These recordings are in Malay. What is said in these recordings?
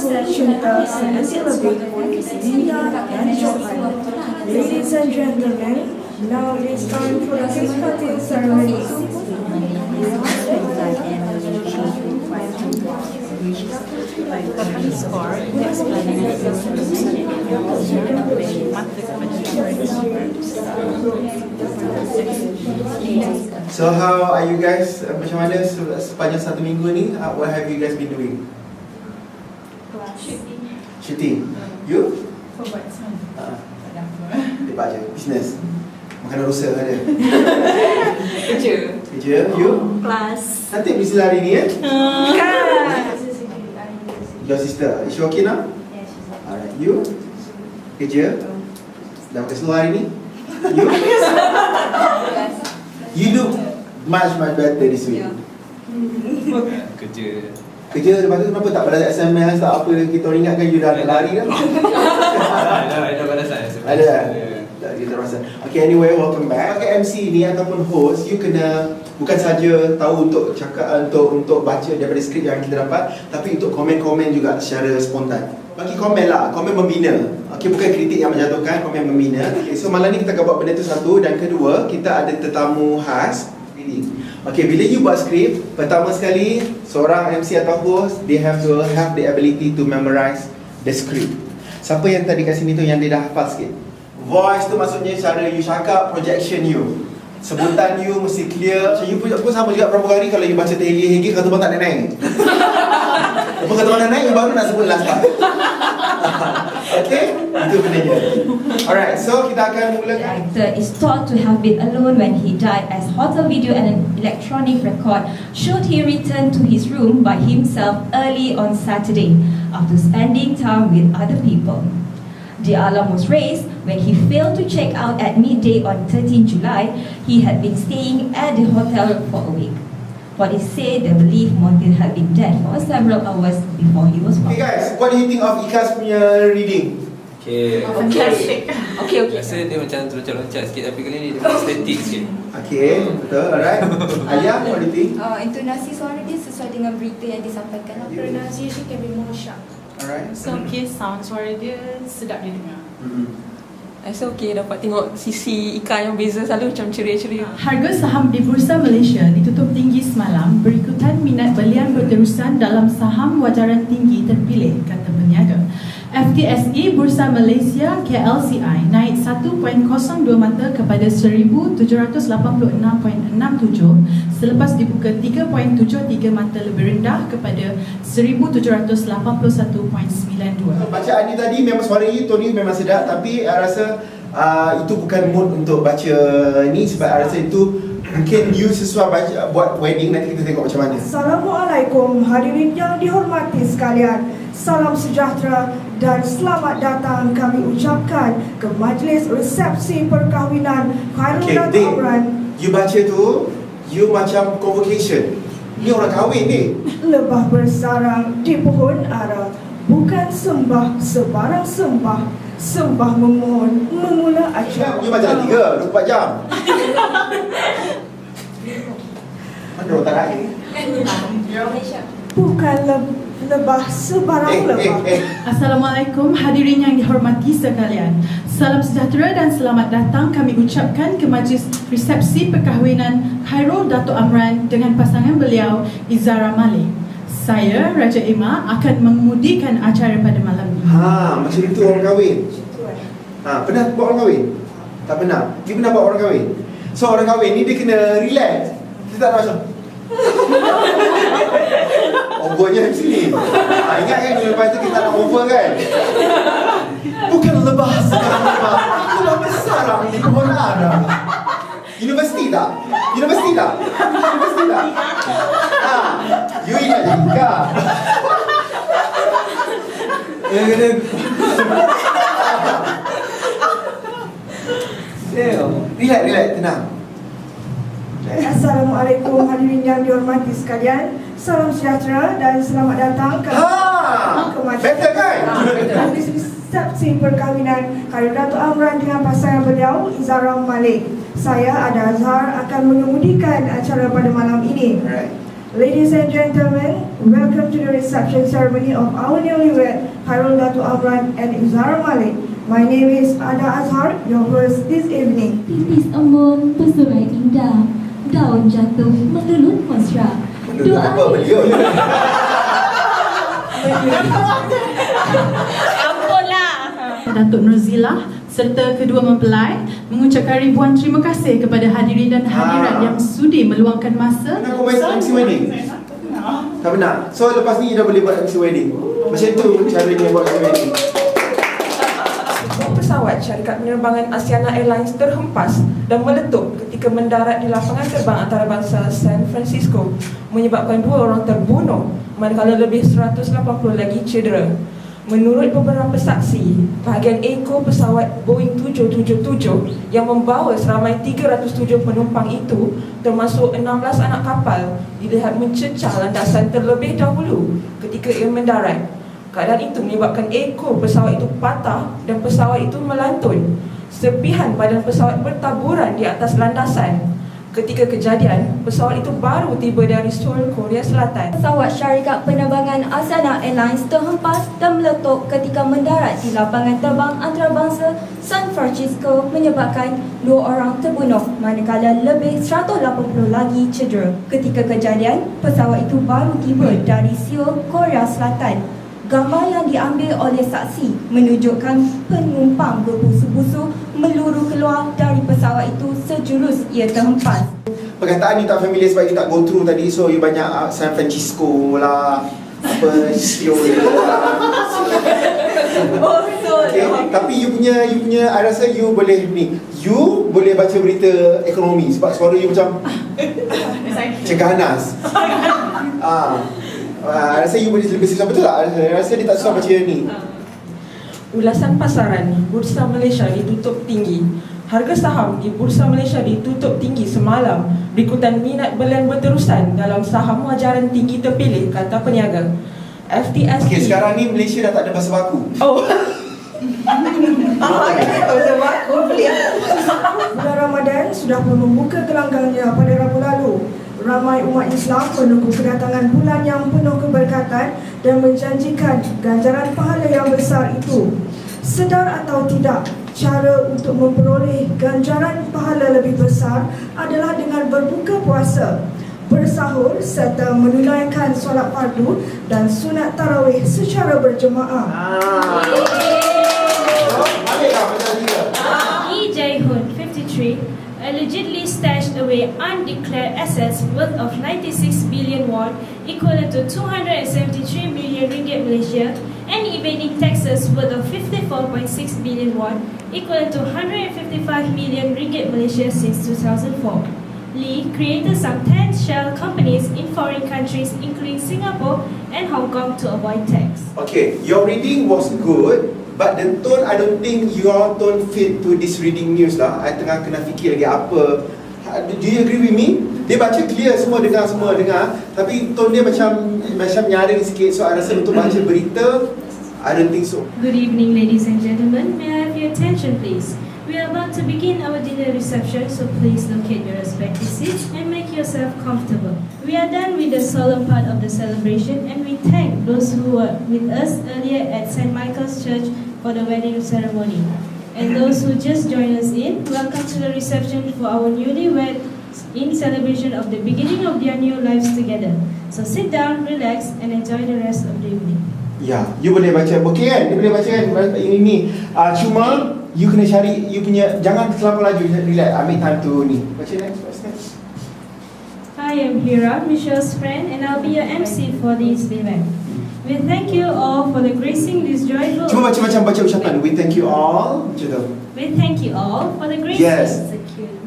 cinta sedetik lebih Linda dan Johan. Ladies and gentlemen, now it's time for the cake cutting ceremony. So how are you guys? Macam mana sepanjang satu minggu ni? What have you guys been doing? Shooting. You? Lepak je. Business. Makanan rusa ada. Kerja. You? Kelas. Cantik Priscilla hari ni Kan? Your sister. Is she okay now? Yes, she's okay. Alright. You? Kerja. Dah makan seluar hari ni? You? You look much better this week. Kerja lepas tu kenapa tak balas SMS tak apa kita orang ingatkan you dah lari dah. Ada balasan. Ada tak? Tak kita rasa. Okay, anyway, welcome back. Sebagai MC ni ataupun host, you kena bukan saja tahu untuk cakap untuk baca daripada skrip yang kita dapat, tapi untuk komen-komen juga secara spontan. Bagi komen lah, komen membina. Okay, bukan kritik yang menjatuhkan, komen membina. Okay, so malam ni kita akan buat benda tu satu, dan kedua, kita ada tetamu khas. Okay, bila you buat skrip, pertama sekali seorang MC atau host, they have to have the ability to memorize the script. Siapa yang tadi kat sini tu yang dia dah hafal sikit? Voice tu maksudnya cara you cakap, projection you. Sebutan you mesti clear. Macam you pun sama juga berapa kali kalau you baca terhegi-hegi, kata bang tak nak naik. Lepas kata bang nak naik, you baru nak sebut last part. Okay, itu benda dia. Alright, so kita akan mulakan. Actor is thought to have been alone when he died, as hotel video and an electronic record showed he returned to his room by himself early on Saturday after spending time with other people. The alarm was raised when he failed to check out at midday on 13 July. He had been staying at the hotel for a week. Police say they believe Montin had been dead for several hours before he was Okay found. guys, what do you think of Ika's punya reading? Okay. Okay. Rasa dia macam terloncat-loncat sikit, tapi kali ni dia macam static sikit. Okay, betul, alright. Alia, what do you think? Intonasi suara dia sesuai dengan berita yang disampaikan. Pronunciation can be more sharp. Alright. So okay, sound suara dia sedap didengar. Rasa okey, dapat tengok sisi Ika yang beza, selalu macam ceria-ceria. Harga saham di Bursa Malaysia ditutup tinggi semalam berikutan minat belian berterusan dalam saham wajaran tinggi terpilih, kata peniaga. FTSE Bursa Malaysia KLCI naik 1.02 mata kepada 1786.67 selepas dibuka 3.73 mata lebih rendah kepada 1781.92. Bacaan ni tadi memang suara you, tone you memang sedap, tapi I rasa itu bukan mood untuk baca ni, sebab I rasa itu mungkin you sesuai baca, buat wedding, nanti kita tengok macam mana. Assalamualaikum hadirin yang dihormati sekalian. Salam sejahtera dan selamat datang kami ucapkan ke majlis resepsi perkahwinan Khairul Datuk Amran. You baca tu, you macam convocation. Ni orang kahwin ni. Lebah bersarang di pohon ara, bukan sembah sebarang sembah. Sembah memohon memula acara. You baca 3-24 jam. Mana orang tak lain? Bukan Lebah sebarang lebah. Assalamualaikum hadirin yang dihormati sekalian. Salam sejahtera dan selamat datang kami ucapkan ke majlis resepsi perkahwinan Khairul Datuk Amran dengan pasangan beliau Izara Malik. Saya Raja Ima akan mengemudikan acara pada malam ini. Macam itu orang kahwin. Pernah buat orang kahwin? Tak pernah. You pernah buat orang kahwin? So orang kahwin ni dia kena relax. Dia tak nak macam overnya macam ni. Ingat kan lepas tu kita nak over kan? Bukan lebah sekarang lebah. Lebah bersarang di pohon ara. Universiti tak? Universiti tak? Universiti tak? You ingat je Ika. Relax, tenang. Assalamualaikum hadirin yang dihormati sekalian. Salam sejahtera dan selamat datang ke better kan? majlis resepsi perkahwinan Khairul Datuk Amran dengan pasangan beliau Izara Malik. Saya Ada Azhar akan mengemudikan acara pada malam ini. Alright. Ladies and gentlemen, welcome to the reception ceremony of our newlywed, Khairul Dato' Amran and Izhara Malik. My name is Ada Azhar, your host this evening. Titis embun, berserai indah, daun jatuh menelut mesra. Menurut apa beliau? Ampunlah. Datuk Nurzilah serta kedua mempelai mengucapkan ribuan terima kasih kepada hadirin dan hadirat yang sudi meluangkan masa. Pernah kau main MC wedding? Tak pernah. So lepas ni dah boleh buat MC wedding. Macam tu caranya buat MC wedding. Sebuah pesawat syarikat penerbangan Asiana Airlines terhempas dan meletup ketika mendarat di lapangan terbang antarabangsa San Francisco, menyebabkan 2 orang terbunuh manakala lebih 180 lagi cedera. Menurut beberapa saksi, bahagian ekor pesawat Boeing 777 yang membawa seramai 307 penumpang itu, termasuk 16 anak kapal, dilihat mencecah landasan terlebih dahulu ketika ia mendarat. Keadaan itu menyebabkan ekor pesawat itu patah dan pesawat itu melantun. Serpihan badan pesawat bertaburan di atas landasan. Ketika kejadian, pesawat itu baru tiba dari Seoul, Korea Selatan. Pesawat syarikat penerbangan Asiana Airlines terhempas dan meletup ketika mendarat di lapangan terbang antarabangsa San Francisco, menyebabkan 2 orang terbunuh manakala lebih 180 lagi cedera. Ketika kejadian, pesawat itu baru tiba dari Seoul, Korea Selatan. Gambar yang diambil oleh saksi menunjukkan penumpang berbusu-busu meluru keluar dari pesawat itu sejurus ia terhempas. Perkataan ni tak familiar sebab you tak go through tadi. So you banyak San Francisco lah, apa Seoul lah. Okay. Tapi you punya I rasa you boleh ni. You boleh baca berita ekonomi sebab suara you macam ganas. Rasa you boleh lebih susah, betul tak? Rasa dia tak susah baca ni. Ulasan pasaran Bursa Malaysia ditutup tinggi. Harga saham di Bursa Malaysia ditutup tinggi semalam berikutan minat belian berterusan dalam saham wajaran tinggi terpilih, kata peniaga. FTSE. Okay, sekarang ni Malaysia dah tak ada bahasa baku. Oh. Bulan Ramadan sudah pun membuka gelanggangnya pada Rabu lalu. Ramai umat Islam menunggu kedatangan bulan yang penuh keberkatan dan menjanjikan ganjaran pahala yang besar itu. Sedar atau tidak, cara untuk memperoleh ganjaran pahala lebih besar adalah dengan berbuka puasa, bersahur serta menunaikan solat fardu dan sunat tarawih secara berjemaah. Lee Jae-hoon, 53, allegedly stashed away undeclared assets worth of 96 billion won, equivalent to 273 million ringgit Malaysia, and evading taxes worth of 54.6 billion won, equivalent to 155 million ringgit Malaysia since 2004. Lee created some 10 shell companies in foreign countries including Singapore and Hong Kong to avoid tax. Okay, your reading was good, but the tone, I don't think your tone fit to this reading news lah. I tengah kena fikir lagi apa. Do you agree with me? Dia baca clear, semua dengar, tapi tone dia macam nyaring sikit. So I rasa untuk baca berita, I don't think so. Good evening, ladies and gentlemen. May I have your attention, please? We are about to begin our dinner reception, so please locate your respective seats and make yourself comfortable. We are done with the solemn part of the celebration, and we thank those who were with us earlier at St. Michael's Church for the wedding ceremony. And those who just joined us in, welcome to the reception for our newlyweds in celebration of the beginning of their new lives together. So sit down, relax, and enjoy the rest of the evening. Ya, you boleh baca. Okay kan? Dia boleh baca kan? Ini. Cuma you kena cari, you punya, jangan terlalu laju. Relax, ambil time to ni. Baca next, what's next? I am Hira, Michelle's friend, and I'll be your MC for this event. We thank you all for the gracing this joyful. Cuma baca ucapan. We thank you all. Macam tu. We thank you all for the gracing Yes.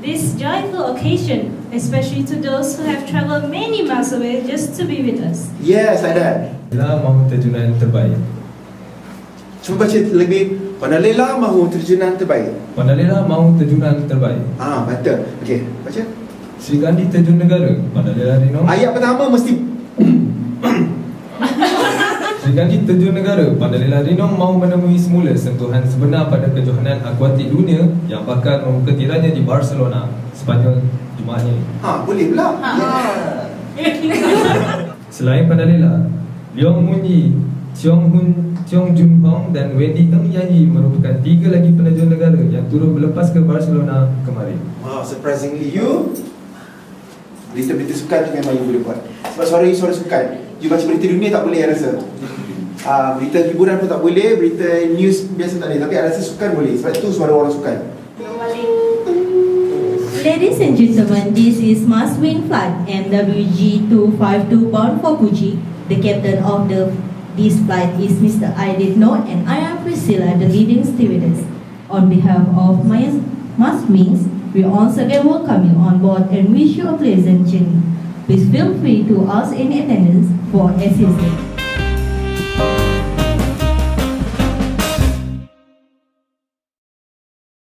this joyful occasion, especially to those who have traveled many miles away just to be with us. Yes, like that. Lela mahu terjunan terbaik. Cuba baca lebih. Pandalela mahu terjunan terbaik. Pandalela mahu terjunan terbaik. Betul. Okay, baca. Sri Kandi terjun negara. Pandalela Rino. Ayat pertama mesti. Sri Kandi terjun negara. Pandalela Rino mahu menemui semula sentuhan sebenar pada kejohanan akuatik dunia yang bakal membuka tiranya di Barcelona, Sepanyol Jumaat ini. Boleh pula. Selain Pandalela, Leong Mun Yi, Cheong Jun Hong dan Wendy Ng Yan Yi merupakan 3 lagi penerjun negara yang turut berlepas ke Barcelona kemarin. Wow, surprisingly you berita-berita sukan tu memang you boleh buat. Sebab suara sukan, you baca berita dunia tak boleh, I rasa. Berita hiburan pun tak boleh, berita news biasa tak boleh, tapi I rasa sukan boleh. Sebab itu suara orang sukan. Ladies and gentlemen, this is Must Win Flight MWG 252 bound for Fuji. The captain of this flight is Mr. Aidit Noor and I am Priscilla, the leading stewardess. On behalf of my Must Wings, we once again welcome you on board and wish you a pleasant journey. Please feel free to ask any attendants for assistance.